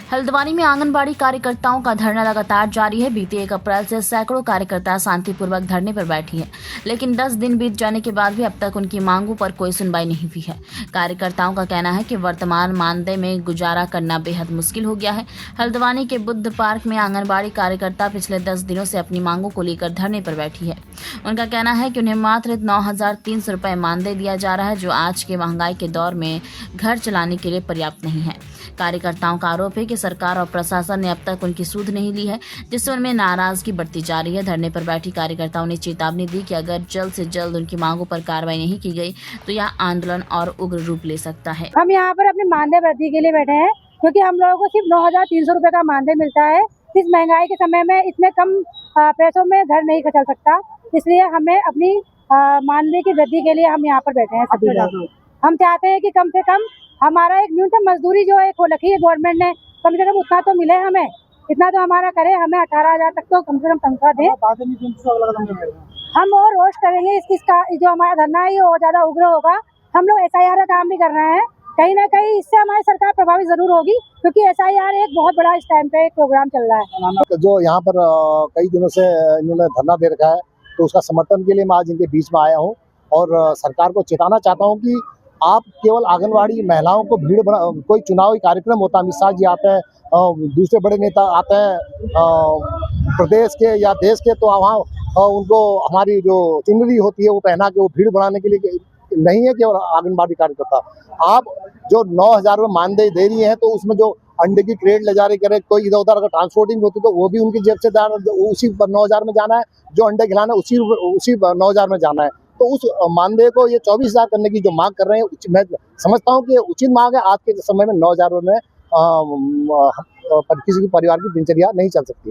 हल्द्वानी में आंगनबाड़ी कार्यकर्ताओं का धरना लगातार जारी है। बीते 1 अप्रैल से सैकड़ों कार्यकर्ता शांतिपूर्वक धरने पर बैठी हैं, लेकिन 10 दिन बीत जाने के बाद भी अब तक उनकी मांगों पर कोई सुनवाई नहीं हुई है। कार्यकर्ताओं का कहना है कि वर्तमान मानदेय में गुजारा करना बेहद मुश्किल हो गया है। हल्द्वानी के बुद्ध पार्क में आंगनबाड़ी कार्यकर्ता पिछले 10 दिनों से अपनी मांगों को लेकर धरने पर बैठी है। उनका कहना है कि उन्हें मात्र 9,300 रुपये मानदेय दिया जा रहा है, जो आज के महंगाई के दौर में घर चलाने के लिए पर्याप्त नहीं है। कार्यकर्ताओं का आरोप है कि सरकार और प्रशासन ने अब तक उनकी सूद नहीं ली है, जिससे उनमें नाराजगी बढ़ती जा रही है। धरने पर बैठी कार्यकर्ताओं ने चेतावनी दी कि अगर जल्द से जल्द उनकी मांगों पर कार्रवाई नहीं की गई तो यह आंदोलन और उग्र रूप ले सकता है। हम यहाँ पर अपने मानदेय वृद्धि के लिए बैठे हैं, क्योंकि हम लोगों को सिर्फ 9,300 रुपये का मानदेय मिलता है। इस महंगाई के समय में इतने कम पैसों में घर नहीं चल सकता, इसलिए हमें अपनी मानदेय की वृद्धि के लिए हम यहाँ पर बैठे हैं सभी लोग। हम चाहते हैं कि कम से कम हमारा एक न्यूनतम मजदूरी जो है रखी है गवर्नमेंट ने, कम से कम उतना तो मिले हमें, इतना तो हमारा करे। हमें 18,000 तक तो कम से कम तनख्वाह दें। हम और रोष करेंगे इसका जो हमारा धरना है वो ज्यादा उग्र होगा। हम लोग SIR का काम भी कर रहे हैं, कहीं ना कहीं इससे हमारी सरकार प्रभावित जरूर होगी, क्योंकि SIR एक बहुत बड़ा इस टाइम पे एक प्रोग्राम चल रहा है। जो यहाँ पर कई दिनों से इन्होंने धरना दे रखा है, तो उसका समर्थन के लिए मैं आज इनके बीच में आया हूँ और सरकार को चेताना चाहता हूँ कि आप केवल आंगनवाड़ी महिलाओं को कोई चुनावी कार्यक्रम होता है, अमित शाह जी आते हैं, दूसरे बड़े नेता आते हैं प्रदेश के या देश के, तो वहाँ उनको हमारी जो चुनरी होती है वो पहना के वो भीड़ बढ़ाने के लिए नहीं है केवल आंगनबाड़ी कार्यकर्ता। आप जो 9,000 रुपये मानदेय दे रही हैं, तो उसमें जो अंडे की क्रेट ले जा रही करे, कोई इधर उधर अगर ट्रांसपोर्टिंग होती तो वो भी उनकी जेब से उसी 9,000 में जाना है, जो अंडे खिलाना है उसी 9,000 में जाना है। तो उस मानदेय को ये 24,000 करने की जो मांग कर रहे हैं, मैं समझता हूँ कि उचित मांग है। आज के समय में 9,000 रुपये में किसी भी परिवार की दिनचर्या नहीं चल सकती।